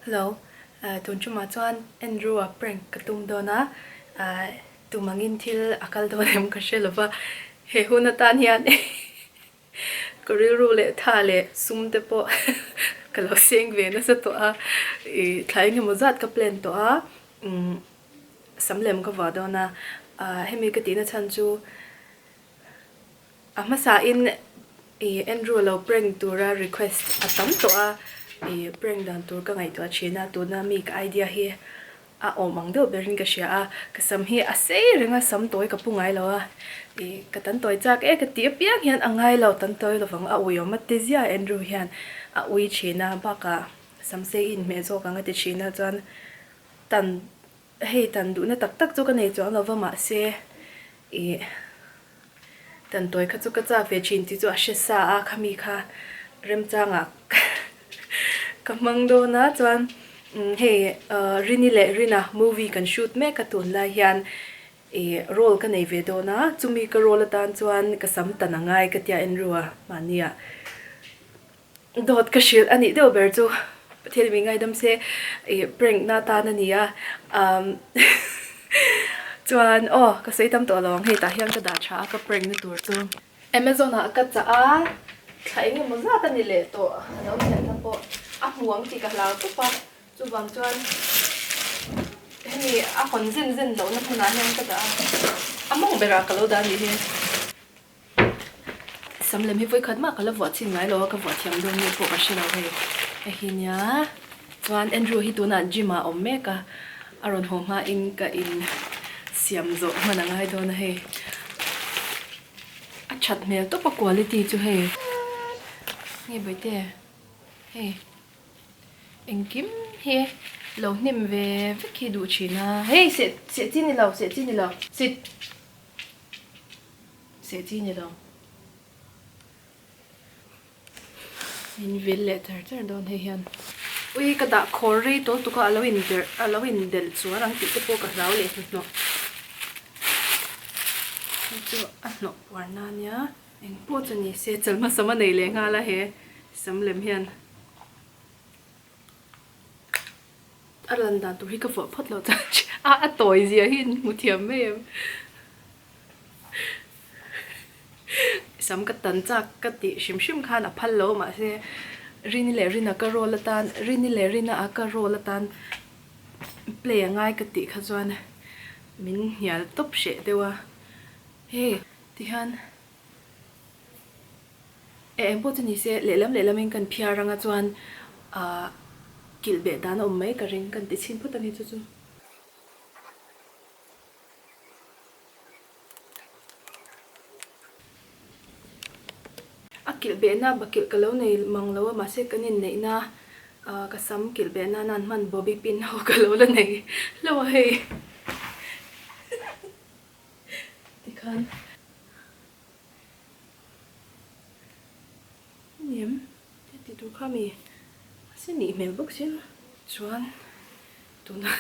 Hello, tuần chung mà chuan Andrewa prank katung do na tu mangin thil akal do em ka shelova he huna tan hian koril ru le tha le sum te po kalo seng ve na sa to a thlai nge mozat ka plan to a samlem ka wa do na hemi ka ti na chan chu ama sa in Andrewa lo prank tura request atam to a prank dan tur ka ngai to china tu na mi ka idea hi a omang do berin ka sha a ka sam hi a sei renga sam toy ka pungai lo a ka tan toy chak e ka ti piak hian angai lo tan toy lo wang a uyo ma te zia Andrew hian a ui china ba ka sam se in me zo ka nga te china chan tan hei tan du na tak tak chu ka nei chu lo wa ma se tan toy kha chu ka cha ve chin ti chu a she sa a khami kha rem changa kamang do na chuan hey rini le rina movie kan shoot me ka tun la hian role ka nei ve do na chumi ka role tan chuan ka sam tanangai ka tia Andrewa mania dot ka shil ani do ber chu pathel mi ngai dam se prank na ta na nia chuan ka sei tam to long hei ta hian ka da tha ka prank na tur chu Amazon a ka cha a thai nge mo za ta ni le to no ne na po a muang ti ka lau tu pa chu wang chuan hemi a khon zin zin lo na phuna hian ka da among bera ka lo da ni he samlem hi voi khat ma ka la wa chin ngai lo ka wa thiam do ni po ka shela he hi nya chuan Andrew hi tu na jima om me ka aron ho ma in ka in siam zo mana ngai do na he a chat mel to pa quality chu he nghe bởi thế hey anh kiếm he lâu niệm về với khi đủ chỉ là hey sẽ chi này lâu sẽ chi này lâu sẽ chi này lâu in vil letter ter don he hian ui ka da khori to tu ka alawin del chu rang ti te po ka rau le no chu no warna nya anh po chu ni se chal ma sama nei le nga la he samlem hian alan dan tu hi ka phot lo cha a toy zia hin mu thiam me sam ka tan chak ka ti shim shim khan a phal lo ma se rini le rina ka rola tan rini le rina a ka rola tan play ngai ka ti kha chuan min hial top she dewa he ti han em po chani se lelam in kan phia ranga chuan kilbe dan om mai ka ring kan ti chin phut ani chu chu a kilbe na bakil kalo nei manglo ma se kanin nei na ka sam kilbe na nan man bobby pin ho kalo la nei lo he ti khan niệm thì tôi khá mì xin nị mèo bốc xin chuan tôi na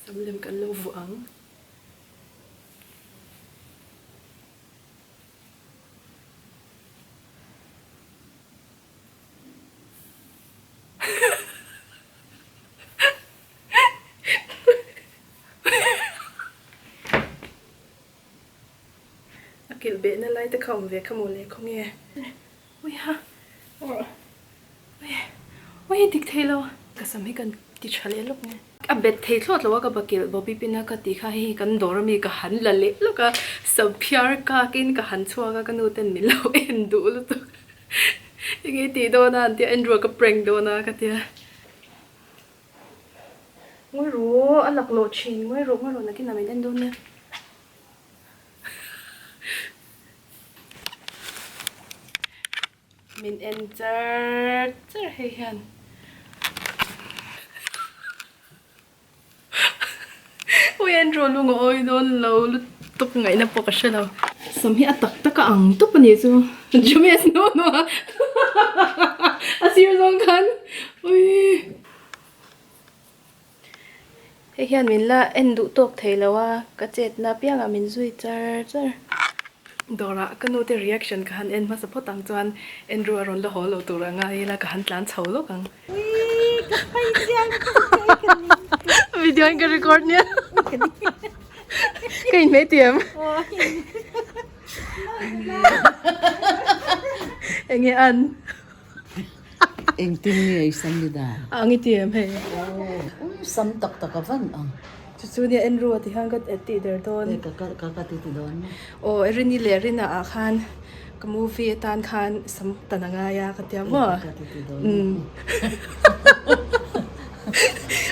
xăm lên cả lâu vắng kiểu bé nó lấy tới không về không lẽ không nghe ui ha ui thích thế lo cái sắm hi cần đi chơi lên lúc nghe à bet thế thôi lo cái bakil bobby pina cái tí khai hi cần đồ mi cái hắn là lệ lúc cái sập piar cái kin cái hắn chua cái nụ tên mình lâu em đủ lúc tu cái tí đó na tí Andrew cái prank đó na cái tí ngồi rú ăn lạc lộ chín ngồi rú là cái nào mình ăn đâu nha mình enter hay hiền ôi Andrew luôn ngồi đôn lâu lúc tục ngày nào bỏ cái đâu sắm hi atak tak ka ang tu pani chu jumes no asir zong khan ui he hian min la endu tok theilawa ka chet na pianga min zui char dora kanu te reaction kan en ma support ang chuan Andrew aron la holo turanga ila ka han tlan chho lo kang Video anh cái record nhé. Cái mấy tiệm. Anh nghe ăn. Anh tin nghe xăm đi đã. Anh nghe tiệm hay. Xăm tắc tắc cái văn à. Chú đi Andrewa thì hang cái ti der don. Cái ti don. Oh, erin ni le rin na akhan. Cái movie tan khan sam tanangaya cái tiệm mo.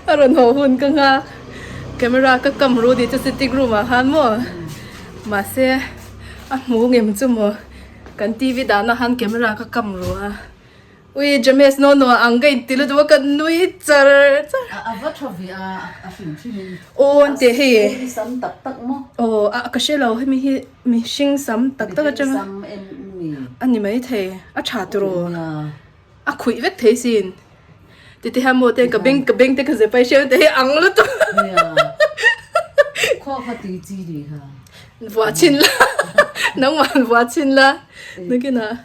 Aron ho hun ka nga camera ka kamru di chu sitting room a han mo. Ma se a mu ngem chu mo. Kan TV da na han camera ka kamru a. Ui James no ang ga intilu do ka nui char. Vắt cho vì phim phim. O ante he. Xăm tắc tắc mo. O ka shelo he mi sing sam tak tak chang. Xăm em mi. Ani mai the a cha tro. A khui vek the sin. Ti ha mo te ka beng te ka ze pai she te ang lu to. Kho kha ti chi đi ha. Vua chin la. Nang man vua chin la. Nó cái na.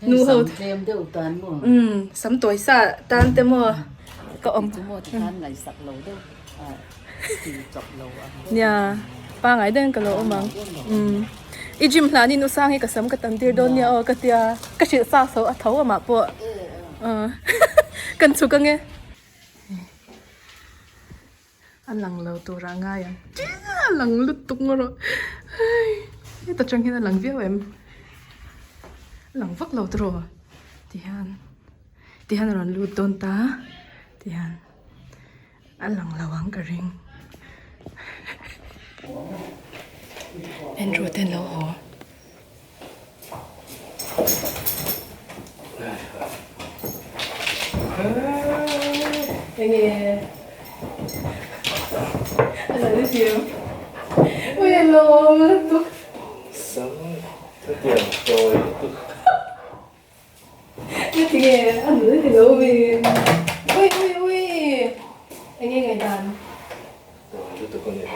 Nu ho. Em đều tan mo. Sam toy sa tan te mo. Ka om Chúng mo thì tan lại sặc lâu đâu. Thì chọc lâu à. Nya. Pa ngai den ka lo mang. I gym la ni nu sang hi ka sam ka tan tir don nya o ka tia. Ka chi sa so a thau ma po. Kan chu ka nge. An lang lo tu ra nga yan. Lang lut tuk ngoro. Ai, ta chang hina lang viau em. Lang vak lo tro. Tihan ron lut don ta. Tihan. An lang lawang ka ring. Andrew ten lo ho. Nghe. Anh đi tìm. Ui hello, tôi. Sống thức tiền rồi tôi Cái nghe anh đi hello mình. Ui. Anh nghe ngày đàn. rồi tôi con này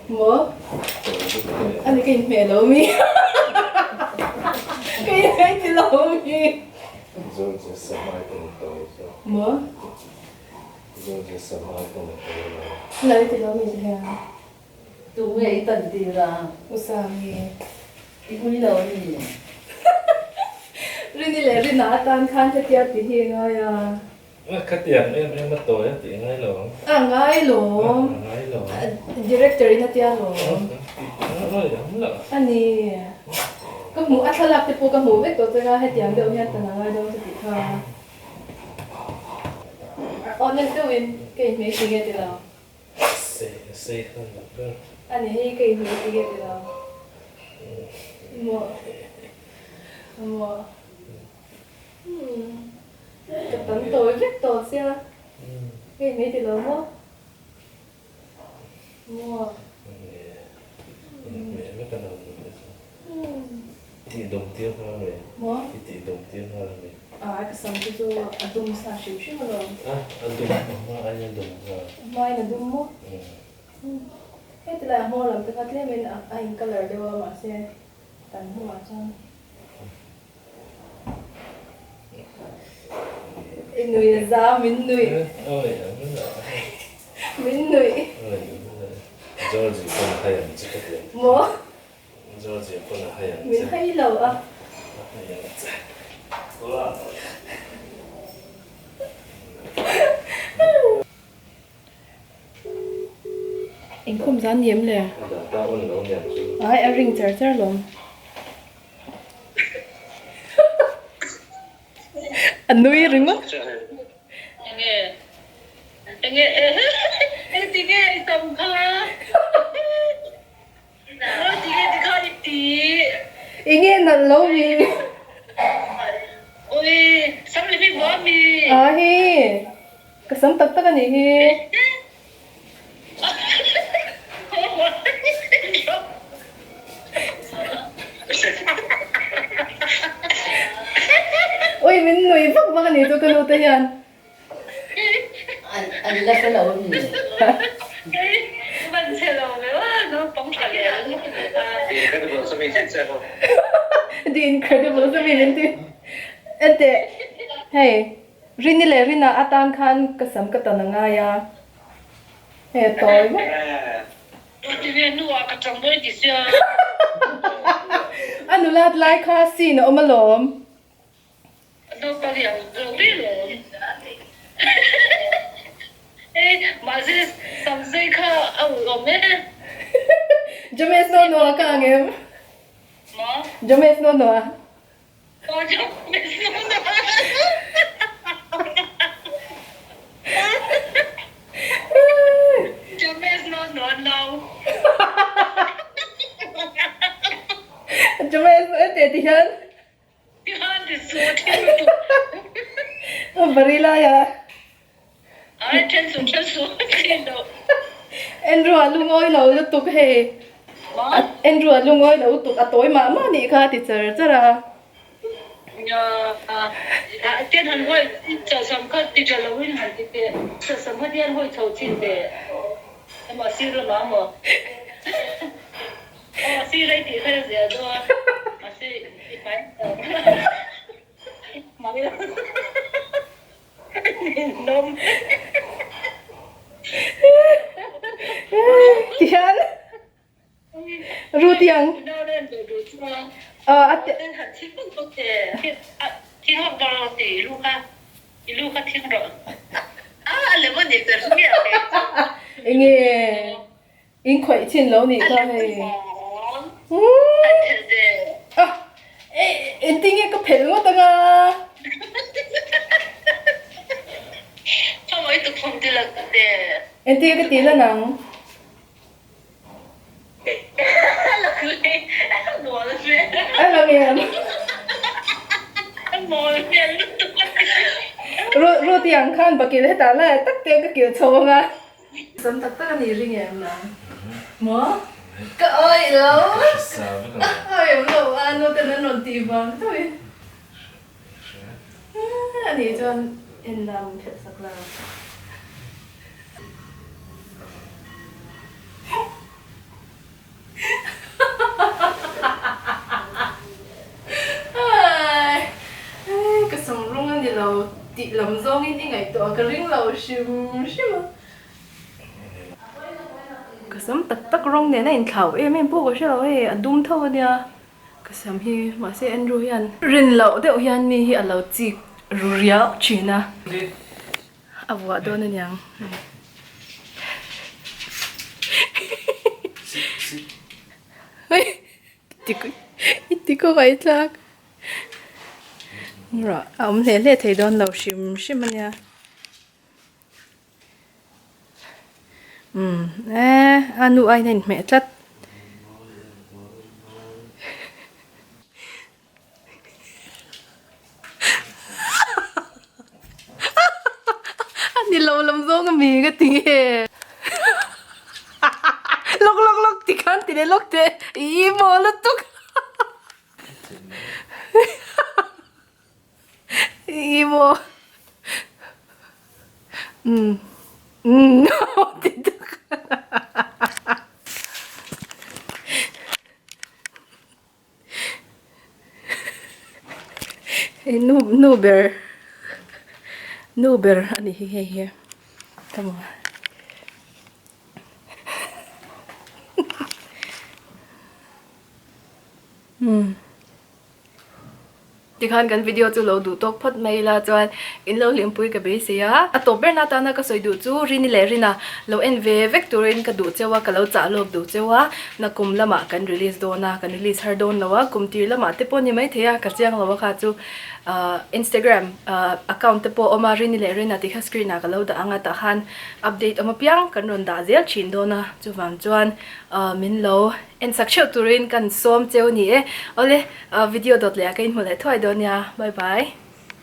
Mở. rồi Anh đi kinh mẹ hello mình. Cái này hello mình. rồi sẽ sớm mai cùng tôi Mở. rồi sẽ sớm mai cùng tôi Anh đi hello mình thế à? Tu nghe tận đi ra. Usami. Đi vui lâu đi. Rini le rina tan khan te tia ti hi nga ya. khát tiền em mất tối thì ngay lỗ Ngai lo. ngay lỗ Director ina tia lo. nó giống là Ani. Ka mu athalak te po ka mu vek to nga he tiang de hian tan nga do ti kha. Honest to win ke me si ge ti la. xây hơn là cơ Ani he ke me si ge ti la. Mo. Ka tan to vek to sia. Ke me ti la mo. mẹ mới cần làm thì đồng tiền hơn rồi Mo. thì đồng tiền hơn rồi Ka sam tu tu adum sa shim shim lo. anh đồng mà anh đồng Mai na dum mo. He ti la mo lam te ka tle men a in color de wa ma se. Tan ho a chang. Inui za min nui. ôi là Min nui. George con hay ăn chỉ cái gì Mo. George con hay ăn Min hay lo a. hay ăn wow Anh không dám nhiễm lệ. ta ôn nấu nhạt chứ Ai em ring chờ chờ luôn. Anh nuôi ring mất. Anh tí nghe tầm kha nó tí nghe tí kha đi tí Anh nghe là lâu vì. ôi sắm lấy cái bó mi Hi. Cái sống tật tật này hi. Ôi mình nuôi phắc phắc này tôi cần đâu tới yan. Anh lấy cái lâu đi. mình sẽ làm nữa nó bóng trời The incredible sa minute. Ate. Hey. rini le rina atan khan kasam ka tananga ya he toy Tiga nu akan camboi di sini. anu lat lai kha si no omalom No pagi yang belum. Masih sampai ke awal mana? james no no ka ngem Ma, james no no kau jom mesra. Jom mesra no. james te tihan Tihan di suatu. barila ya Ay, tensu. Kilo. Andrew lungoi lo tuk he Ma, Andrew lungoi lo tuk atoi ma ma ni kha ti chara ya, tian han hui, giờ sớm khát đi giờ lâu in hẳn thì giờ sớm khát tian hui chầu chín để em mà xí rồi mà. Xí đây thì thấy gì đó, mà xí phải mà biết nôm. tihan ru tiang Đâu đây để đủ chưa? at Tên hẳn thích có thể thiên học bao thì Luca thiên rồi. Lấy một điểm từ nghĩa đấy. nge in khoi chin lo ni kha he en ting e ka phel ngo ta nga Sao mới tục phong đi là để en ting ka ti la nang là cứ đi đùa là chuyện ala nge ngồi bên lúc tục ru tiang khan bakil he ta la tak te ka kil cho nga sam tak ta ni ring em na mo ka oi lo Sabe como é? oi lo ano ta na non ti bang thôi ani chon in lam phet sak la cái sòng rung anh thì lâu tị lầm rong in đi ngày tọa cái ring lâu xìm xìm cái sòng tắc tắc rong này này thảo em bố cái sao ấy đun thâu đi à cái sòng hi mà sẽ anh rồi anh rin lâu đeo hiền mi hi lâu chị rùa chuyện à à vợ đó nên nhang Tiko vậy chắc rồi ông thấy thấy đón đầu xìm xìm nha anu ai nên mẹ chắc anh đi lâu lắm rồi cái mì cái tiếng lok thì khăn thì để lok thế ý mò lắm tục Imo. No, tidak. Nuber. Ani here. Come on. Thì khan kan video chu lo du tok phat mai la chuan in lo hlimpui ka beisei a to ber na ta na ka soi du chu rini le rina lo en ve vectorin ka du chewa ka lo cha lok du chewa na kum lama kan release do na kan release har don lawa kum tir lama te pon ni mai theya ka chiang lawa kha chu Instagram account te po oma rini le rina ti kha screen na ka lo da anga ta khan update oma piang kan ron da zel chin do na chu wang chuan min lo en sakshau turin kan som cheu ni e ole video dot le ka in mole thoi do nya bye bye